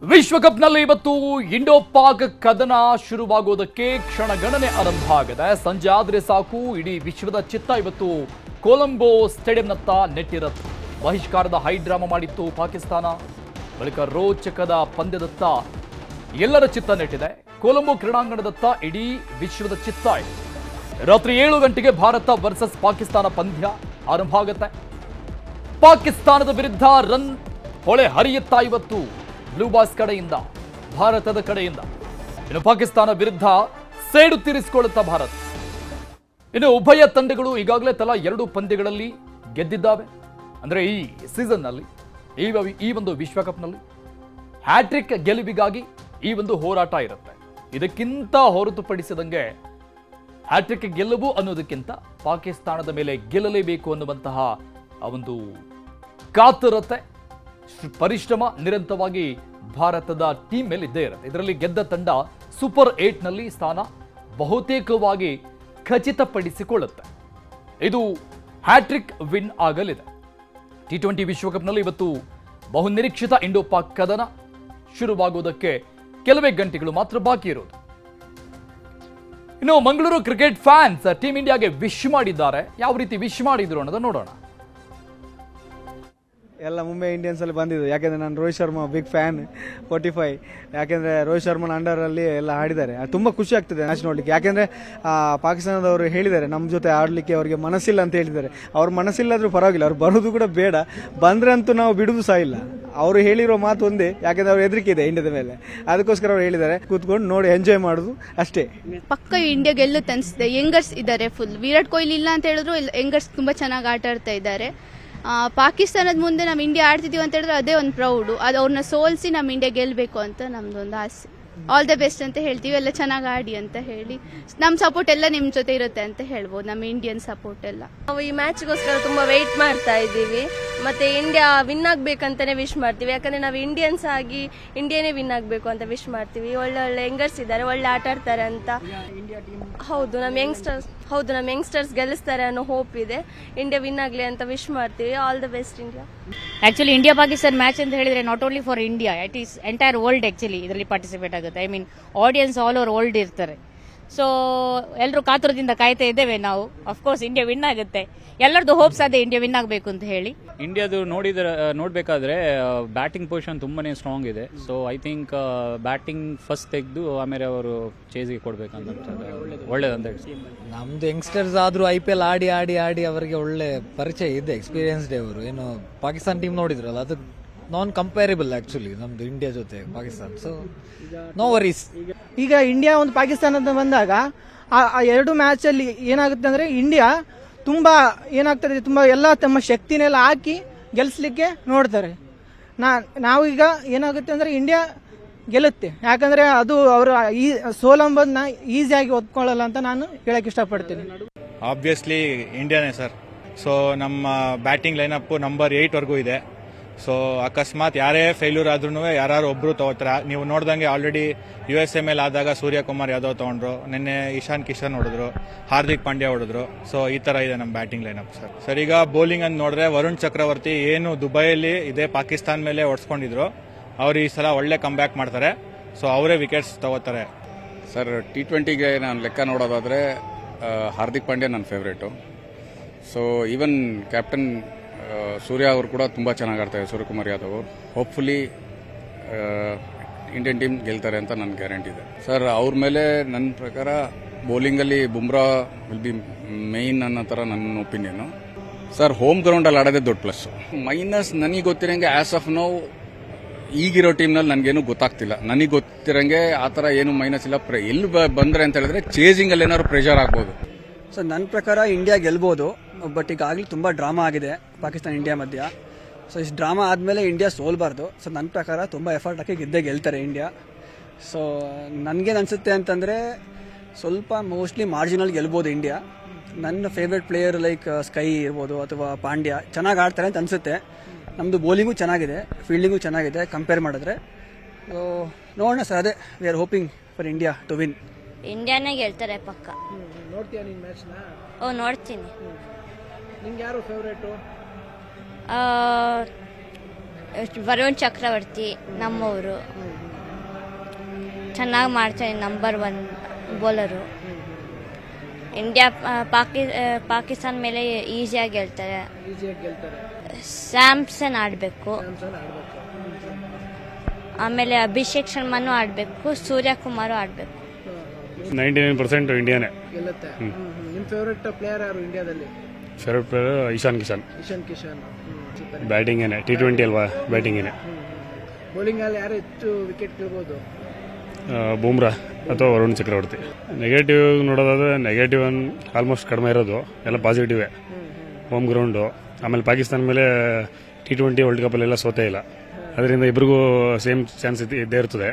ವಿಶ್ವಕಪ್ನಲ್ಲಿ ಇವತ್ತು ಇಂಡೋ ಪಾಕ್ ಕದನ ಶುರುವಾಗುವುದಕ್ಕೆ ಕ್ಷಣಗಣನೆ ಆರಂಭ ಆಗಿದೆ. ಸಂಜೆ ಆದರೆ ಸಾಕು, ಇಡೀ ವಿಶ್ವದ ಚಿತ್ತ ಇವತ್ತು ಕೊಲಂಬೋ ಸ್ಟೇಡಿಯಂನತ್ತ ನೆಟ್ಟಿರುತ್ತೆ. ಬಹಿಷ್ಕಾರದ ಹೈಡ್ರಾಮಾ ಮಾಡಿತ್ತು ಪಾಕಿಸ್ತಾನ. ಬಳಿಕ ರೋಚಕದ ಪಂದ್ಯದತ್ತ ಎಲ್ಲರ ಚಿತ್ತ ನೆಟ್ಟಿದೆ. ಕೊಲಂಬೋ ಕ್ರೀಡಾಂಗಣದತ್ತ ಇಡೀ ವಿಶ್ವದ ಚಿತ್ತ ಇದೆ. ರಾತ್ರಿ 7 ಗಂಟೆಗೆ ಭಾರತ ವರ್ಸಸ್ ಪಾಕಿಸ್ತಾನ ಪಂದ್ಯ ಆರಂಭ ಆಗುತ್ತೆ. ಪಾಕಿಸ್ತಾನದ ವಿರುದ್ಧ ರನ್ ಹೊಳೆ ಹರಿಯುತ್ತಾ ಇವತ್ತು ಬ್ಲೂ ಬಾಯ್ಸ್ ಕಡೆಯಿಂದ, ಭಾರತದ ಕಡೆಯಿಂದ. ಇನ್ನು ಪಾಕಿಸ್ತಾನ ವಿರುದ್ಧ ಸೇಡು ತೀರಿಸಿಕೊಳ್ಳುತ್ತಾ ಭಾರತ. ಇನ್ನು ಉಭಯ ತಂಡಗಳು ಈಗಾಗಲೇ ತಲಾ 2 ಪಂದ್ಯಗಳಲ್ಲಿ ಗೆದ್ದಿದ್ದಾವೆ. ಅಂದರೆ ಈ ಸೀಸನ್ನಲ್ಲಿ, ಈ ಒಂದು ವಿಶ್ವಕಪ್ನಲ್ಲಿ ಹ್ಯಾಟ್ರಿಕ್ ಗೆಲುವಿಗಾಗಿ ಈ ಒಂದು ಹೋರಾಟ ಇರುತ್ತೆ. ಇದಕ್ಕಿಂತ ಹೊರತುಪಡಿಸಿದಂಗೆ ಹ್ಯಾಟ್ರಿಕ್ ಗೆಲುವು ಅನ್ನೋದಕ್ಕಿಂತ ಪಾಕಿಸ್ತಾನದ ಮೇಲೆ ಗೆಲ್ಲಲೇಬೇಕು ಅನ್ನುವಂತಹ ಆ ಒಂದು ಕಾತುರತೆ, ಪರಿಶ್ರಮ ನಿರಂತರವಾಗಿ ಭಾರತದ ಟೀಮ್ ಮೇಲೆ ಇದ್ದೇ ಇರುತ್ತೆ. ಇದರಲ್ಲಿ ಗೆದ್ದ ತಂಡ ಸೂಪರ್ 8ನಲ್ಲಿ ಸ್ಥಾನ ಬಹುತೇಕವಾಗಿ ಖಚಿತಪಡಿಸಿಕೊಳ್ಳುತ್ತೆ. ಇದು ಹ್ಯಾಟ್ರಿಕ್ ವಿನ್ ಆಗಲಿದೆ. T20 ವಿಶ್ವಕಪ್ನಲ್ಲಿ ಇವತ್ತು ಬಹುನಿರೀಕ್ಷಿತ ಇಂಡೋ ಪಾಕ್ ಕದನ ಶುರುವಾಗುವುದಕ್ಕೆ ಕೆಲವೇ ಗಂಟೆಗಳು ಮಾತ್ರ ಬಾಕಿ ಇರೋದು. ಇನ್ನು ಮಂಗಳೂರು ಕ್ರಿಕೆಟ್ ಫ್ಯಾನ್ಸ್ ಟೀಮ್ ಇಂಡಿಯಾಗೆ ವಿಶ್ ಮಾಡಿದ್ದಾರೆ. ಯಾವ ರೀತಿ ವಿಶ್ ಮಾಡಿದ್ರು ಅನ್ನೋದನ್ನ ನೋಡೋಣ. ಎಲ್ಲ ಮುಂಬೈ ಇಂಡಿಯನ್ಸ್ ಅಲ್ಲಿ ಬಂದಿದ್ದು, ಯಾಕೆಂದರೆ ನಾನು ರೋಹಿತ್ ಶರ್ಮಾ ಬಿಗ್ ಫ್ಯಾನ್ 45. ಯಾಕೆಂದರೆ ರೋಹಿತ್ ಶರ್ಮನ ಅಂಡರಲ್ಲಿ ಎಲ್ಲ ಆಡಿದ್ದಾರೆ. ತುಂಬ ಖುಷಿ ಆಗ್ತದೆ ಮ್ಯಾಚ್ ನೋಡಲಿಕ್ಕೆ. ಯಾಕೆಂದರೆ ಪಾಕಿಸ್ತಾನದವರು ಹೇಳಿದ್ದಾರೆ ನಮ್ಮ ಜೊತೆ ಆಡಲಿಕ್ಕೆ ಅವರಿಗೆ ಮನಸ್ಸಿಲ್ಲ ಅಂತ ಹೇಳಿದ್ದಾರೆ. ಅವ್ರ ಮನಸ್ಸಿಲ್ಲಾದರೂ ಪರವಾಗಿಲ್ಲ, ಅವ್ರು ಬರೋದು ಕೂಡ ಬೇಡ, ಬಂದರೆ ಅಂತೂ ನಾವು ಬಿಡುವುದು ಸಹ ಇಲ್ಲ. ಅವರು ಹೇಳಿರೋ ಮಾತು ಒಂದೇ, ಯಾಕೆಂದರೆ ಅವ್ರು ಹೆದರಿಕೆ ಇದೆ ಇಂಡಿಯಾದ ಮೇಲೆ, ಅದಕ್ಕೋಸ್ಕರ ಅವ್ರು ಹೇಳಿದ್ದಾರೆ ಕೂತ್ಕೊಂಡು ನೋಡಿ ಎಂಜಾಯ್ ಮಾಡೋದು ಅಷ್ಟೇ. ಪಕ್ಕ ಇಂಡಿಯಾ ಗೆಲ್ಲುತ್ತೆ ಅನಿಸುತ್ತೆ. ಯಂಗರ್ಸ್ ಇದ್ದಾರೆ ಫುಲ್. ವಿರಾಟ್ ಕೊಹ್ಲಿ ಇಲ್ಲ ಅಂತ ಹೇಳಿದ್ರು ಯಂಗರ್ಸ್ ತುಂಬ ಚೆನ್ನಾಗಿ ಆಟ ಆಡ್ತಾ ಇದ್ದಾರೆ. ಪಾಕಿಸ್ತಾನದ ಮುಂದೆ ನಮ್ಮ ಇಂಡಿಯಾ ಆಡ್ತಿದ್ದೀವಿ ಅಂತ ಹೇಳಿದ್ರೆ ಅದೇ ಒಂದು ಪ್ರೌಡು. ಅದು ಅವ್ರನ್ನ ಸೋಲಿಸಿ ನಮ್ಮ ಇಂಡಿಯಾ ಗೆಲ್ಲಬೇಕು ಅಂತ ನಮ್ದೊಂದು ಆಸೆ. ಆಲ್ ದ ಬೆಸ್ಟ್ ಅಂತ ಹೇಳ್ತೀವಿ, ಎಲ್ಲ ಚೆನ್ನಾಗಿ ಆಡಿ ಅಂತ ಹೇಳಿ. ನಮ್ಮ ಸಪೋರ್ಟ್ ಎಲ್ಲ ನಿಮ್ಮ ಜೊತೆ ಇರುತ್ತೆ ಅಂತ ಹೇಳ್ಬೋದು, ನಮ್ಮ ಇಂಡಿಯನ್ ಸಪೋರ್ಟ್ ಎಲ್ಲ. ನಾವು ಈ ಮ್ಯಾಚ್ಗೋಸ್ಕರ ತುಂಬಾ ವೆಯ್ಟ್ ಮಾಡ್ತಾ ಇದ್ದೀವಿ. ಮತ್ತೆ ಇಂಡಿಯಾ ವಿನ್ ಆಗ್ಬೇಕಂತಾನೆ ವಿಶ್ ಮಾಡ್ತೀವಿ. ಯಾಕಂದ್ರೆ ನಾವು ಇಂಡಿಯನ್ಸ್ ಆಗಿ ಇಂಡಿಯಾನೇ ವಿನ್ ಆಗ್ಬೇಕು ಅಂತ ವಿಶ್ ಮಾಡ್ತೀವಿ. ಒಳ್ಳೆ ಒಳ್ಳೆ ಯಂಗರ್ಸ್ ಇದ್ದಾರೆ, ಒಳ್ಳೆ ಆಟ ಆಡ್ತಾರೆ ಅಂತ. ಹೌದು, ನಮ್ಮ ಯಂಗ್ಸ್ಟರ್ಸ್ ಗೆಲ್ಲಿಸ್ತಾರೆ ಅನ್ನೋ ಹೋಪ್ ಇದೆ. ಇಂಡಿಯಾ ವಿನ್ ಆಗಲಿ ಅಂತ ವಿಶ್ ಮಾಡ್ತೀವಿ. All the best India. Actually India Pakistan match ಅಂತ ಹೇಳಿದ್ರೆ not only for India, it is entire world actually ಇದರಲ್ಲಿ ಪಾರ್ಟಿಸಿಪೇಟ್ ಆಗುತ್ತೆ. I mean audience all over world ಇರ್ತಾರೆ. ಸೊ ಎಲ್ಲರೂ ಕಾತುರದಿಂದ ಕಾಯ್ತಾ ಇದ್ದೇವೆ ನಾವು. ಅಫ್ಕೋರ್ಸ್ ಇಂಡಿಯಾ ವಿನ್ ಆಗುತ್ತೆ, ಎಲ್ಲರದ್ದು ಹೋಪ್ಸ್ ಅದೇ ಇಂಡಿಯಾ ವಿನ್ ಆಗಬೇಕು ಅಂತ ಹೇಳಿ. ಇಂಡಿಯಾದು ನೋಡಬೇಕಾದ್ರೆ ಬ್ಯಾಟಿಂಗ್ ಪೊಸಿಷನ್ ತುಂಬಾನೇ ಸ್ಟ್ರಾಂಗ್ ಇದೆ. So I think batting first ತೆಗೆದು ಆಮೇಲೆ ಅವರು ಚೇಸ್ಗೆ ಕೊಡ್ಬೇಕಂತ ಒಳ್ಳೇದಂತ ಹೇಳಿ. ನಮ್ದು ಯಂಗ್ಸ್ಟರ್ಸ್ ಆದ್ರೂ IPL ಆಡಿ ಆಡಿ ಆಡಿ ಅವರಿಗೆ ಒಳ್ಳೆ ಪರಿಚಯ ಇದೆ, ಎಕ್ಸ್ಪೀರಿಯನ್ಸ್ಡ್ ಅವರು. ಏನು ಪಾಕಿಸ್ತಾನ ಟೀಮ್ ನೋಡಿದ್ರಲ್ಲ, ಅದು ನಾನ್ ಕಂಪೇರಬಲ್ ಆಕ್ಚುಲಿ ನಮ್ದು ಇಂಡಿಯಾ ಜೊತೆ ಪಾಕಿಸ್ತಾನ. So no worries. ಈಗ ಇಂಡಿಯಾ ಒಂದು ಪಾಕಿಸ್ತಾನದ ಬಂದಾಗ ಆ 2 ಮ್ಯಾಚಲ್ಲಿ ಏನಾಗುತ್ತೆ ಅಂದರೆ ಇಂಡಿಯಾ ತುಂಬ ಏನಾಗ್ತದೆ, ತುಂಬ ಎಲ್ಲ ತಮ್ಮ ಶಕ್ತಿನೆಲ್ಲ ಹಾಕಿ ಗೆಲ್ಲಿಸ್ಲಿಕ್ಕೆ ನೋಡ್ತಾರೆ. ನಾವೀಗ ಏನಾಗುತ್ತೆ ಅಂದರೆ ಇಂಡಿಯಾ ಗೆಲ್ಲುತ್ತೆ. ಯಾಕಂದರೆ ಅದು ಅವರು ಈ ಸೋಲಂಬದನ್ನ ಈಸಿಯಾಗಿ ಒದ್ಕೊಳ್ಳಲ್ಲ ಅಂತ ನಾನು ಹೇಳಕ್ಕೆ ಇಷ್ಟಪಡ್ತೀನಿ. ಆಬ್ವಿಯಸ್ಲಿ ಇಂಡಿಯಾನೇ ಸರ್. ಸೊ ನಮ್ಮ ಬ್ಯಾಟಿಂಗ್ ಲೈನಪ್ ನಂಬರ್ 8ವರೆಗೂ ಇದೆ. ಸೊ ಅಕಸ್ಮಾತ್ ಯಾರೇ ಫೇಲ್ಯೂರ್ ಆದ್ರೂ ಯಾರು ಒಬ್ರು ತಗೋತಾರೆ. ನೀವು ನೋಡ್ದಂಗೆ ಆಲ್ರೆಡಿ USA ಮೇಲೆ ಆದಾಗ ಸೂರ್ಯಕುಮಾರ್ ಯಾದವ್ ತಗೊಂಡ್ರು, ನಿನ್ನೆ ಇಶಾನ್ ಕಿಶನ್ ಹೊಡೆದ್ರು, ಹಾರ್ದಿಕ್ ಪಾಂಡ್ಯ ಹೊಡೆದ್ರು. ಸೊ ಈ ತರ ಇದೆ ನಮ್ಮ ಬ್ಯಾಟಿಂಗ್ ಲೈನಪ್ ಸರ್. ಸರ್ ಈಗ ಬೌಲಿಂಗ್ ಅಂತ ನೋಡಿದ್ರೆ ವರುಣ್ ಚಕ್ರವರ್ತಿ ಏನು ದುಬೈಯಲ್ಲಿ ಇದೇ ಪಾಕಿಸ್ತಾನ ಮೇಲೆ ಹೊಡ್ಸ್ಕೊಂಡಿದ್ರು, ಅವ್ರು ಈ ಸಲ ಒಳ್ಳೆ ಕಮ್ ಬ್ಯಾಕ್ ಮಾಡ್ತಾರೆ. ಸೊ ಅವರೇ ವಿಕೆಟ್ಸ್ ತಗೋತಾರೆ ಸರ್. T20ಗೆ ನಾನು ಲೆಕ್ಕ ನೋಡೋದಾದ್ರೆ ಹಾರ್ದಿಕ್ ಪಾಂಡ್ಯ ನನ್ನ ಫೇವ್ರೇಟು. ಸೊ ಈವನ್ ಕ್ಯಾಪ್ಟನ್ ಸೂರ್ಯ ಅವರು ಕೂಡ ತುಂಬ ಚೆನ್ನಾಗಿ ಆಡ್ತಾರೆ, Suryakumar Yadav. Hopefully Indian team ಗೆಲ್ತಾರೆ ಅಂತ ನನ್ನ ಗ್ಯಾರಂಟಿ ಇದೆ ಸರ್. ಅವ್ರ ಮೇಲೆ ನನ್ನ ಪ್ರಕಾರ ಬೌಲಿಂಗಲ್ಲಿ ಬುಮ್ರಾ ವಿಲ್ ಬಿ ಮೇಯ್ನ್ ಅನ್ನೋ ಥರ ನನ್ನ ಒಪಿನಿಯನು ಸರ್. ಹೋಮ್ ಗ್ರೌಂಡಲ್ಲಿ ಆಡೋದೇ ದೊಡ್ಡ ಪ್ಲಸ್. ಮೈನಸ್ ನನಗೆ ಗೊತ್ತಿರೋಂಗೆ ಆಸ್ ಆಫ್ ನೌ ಈಗಿರೋ ಟೀಮ್ನಲ್ಲಿ ನನಗೇನು ಗೊತ್ತಾಗ್ತಿಲ್ಲ. ನನಗೆ ಗೊತ್ತಿರೋಂಗೆ ಆ ಥರ ಏನು ಮೈನಸ್ ಇಲ್ಲ. ಎಲ್ಲಿ ಬಂದರೆ ಅಂತ ಹೇಳಿದ್ರೆ ಚೇಸಿಂಗಲ್ಲಿ ಏನಾದ್ರು ಪ್ರೆಷರ್ ಆಗ್ಬೋದು ಸರ್. ನನ್ನ ಪ್ರಕಾರ ಇಂಡಿಯಾ ಗೆಲ್ಬೋದು, ಬಟ್ ಈಗಾಗಲೇ ತುಂಬ ಡ್ರಾಮಾ ಆಗಿದೆ ಪಾಕಿಸ್ತಾನ ಇಂಡಿಯಾ ಮಧ್ಯ. ಸೊ ಇಷ್ಟು ಡ್ರಾಮಾ ಆದಮೇಲೆ ಇಂಡಿಯಾ ಸೋಲ್ಬಾರ್ದು. ಸೊ ನನ್ನ ಪ್ರಕಾರ ತುಂಬ ಎಫರ್ಟ್ ಹಾಕಿ ಗೆಲ್ತಾರೆ ಇಂಡಿಯಾ. ಸೊ ನನಗೇನು ಅನಿಸುತ್ತೆ ಅಂತಂದರೆ ಸ್ವಲ್ಪ ಮೋಸ್ಟ್ಲಿ ಮಾರ್ಜಿನಲ್ಲಿ ಗೆಲ್ಬೋದು ಇಂಡಿಯಾ. ನನ್ನ ಫೇವ್ರೆಟ್ ಪ್ಲೇಯರ್ ಲೈಕ್ ಸ್ಕೈ ಇರ್ಬೋದು ಅಥವಾ ಪಾಂಡ್ಯ ಚೆನ್ನಾಗಿ ಆಡ್ತಾರೆ ಅಂತ ಅನಿಸುತ್ತೆ. ನಮ್ಮದು ಬೌಲಿಂಗು ಚೆನ್ನಾಗಿದೆ, ಫೀಲ್ಡಿಂಗು ಚೆನ್ನಾಗಿದೆ ಕಂಪೇರ್ ಮಾಡಿದ್ರೆ. ಸೊ ನೋಡೋಣ ಸರ್, ಅದೇ we are hoping for India to win. ಇಂಡಿಯಾನೇ ಗೆಲ್ತಾರೆ ಪಕ್ಕ. ನೋಡ್ತೀಯ ನೀನು ಮ್ಯಾಚ್ನ? ನೋಡ್ತೀನಿ. ನಿಂಗೆ ಯಾರು ಫೇವ್ರೇಟು? ವರುಣ್ ಚಕ್ರವರ್ತಿ ನಮ್ಮವರು. ಚೆನ್ನಾಗಿ ಮಾಡ್ತಾನೆ, ನಂಬರ್ 1 ಬೌಲರು. ಇಂಡಿಯಾ ಪಾಕಿಸ್ತಾನ ಮೇಲೆ ಈಸಿಯಾಗಿ ಗೆಲ್ತಾರೆ. ಸ್ಯಾಮ್ಸನ್ ಆಡಬೇಕು, ಆಮೇಲೆ ಅಭಿಷೇಕ್ ಶರ್ಮಾನು ಆಡಬೇಕು, ಸೂರ್ಯಕುಮಾರು ಆಡಬೇಕು. 99% ಇಂಡಿಯಾನೇ ಗೆಲ್ಲುತ್ತೆ. ನಿಮ್ಮ ಫೇವರೇಟ್ ಪ್ಲೇಯರ್ ಯಾರು ಇಂಡಿಯಾದಲ್ಲಿ? Favourite player Ishan Kishan. Ishan Kishan. Batting ಏನೇ, T20 ಅಲ್ವಾ, ಬ್ಯಾಟಿಂಗ್ ಏನೇ. ಬೌಲಿಂಗ್ ಅಲ್ಲಿ ಯಾರು ಹೆಚ್ಚು ವಿಕೆಟ್ ಕೀಳ್ಬೋದು? ಬೂಮ್ರಾ ಅಥವಾ ವರುಣ್ ಚಕ್ರವರ್ತಿ. ನೆಗೆಟಿವ್ ನೋಡೋದಾದ್ರೆ ನೆಗೆಟಿವ್ ಆಲ್ಮೋಸ್ಟ್ ಕಡಿಮೆ ಇರೋದು, ಎಲ್ಲ ಪಾಸಿಟಿವೇ. ಹೋಮ್ ಗ್ರೌಂಡು, ಆಮೇಲೆ ಪಾಕಿಸ್ತಾನ ಮೇಲೆ T20 ವರ್ಲ್ಡ್ ಕಪ್ಪಲ್ಲೆಲ್ಲ ಸೋತೇ ಇಲ್ಲ, ಅದರಿಂದ ಇಬ್ರಿಗೂ ಸೇಮ್ ಚಾನ್ಸ್ ಇದ್ದೇ ಇರ್ತದೆ.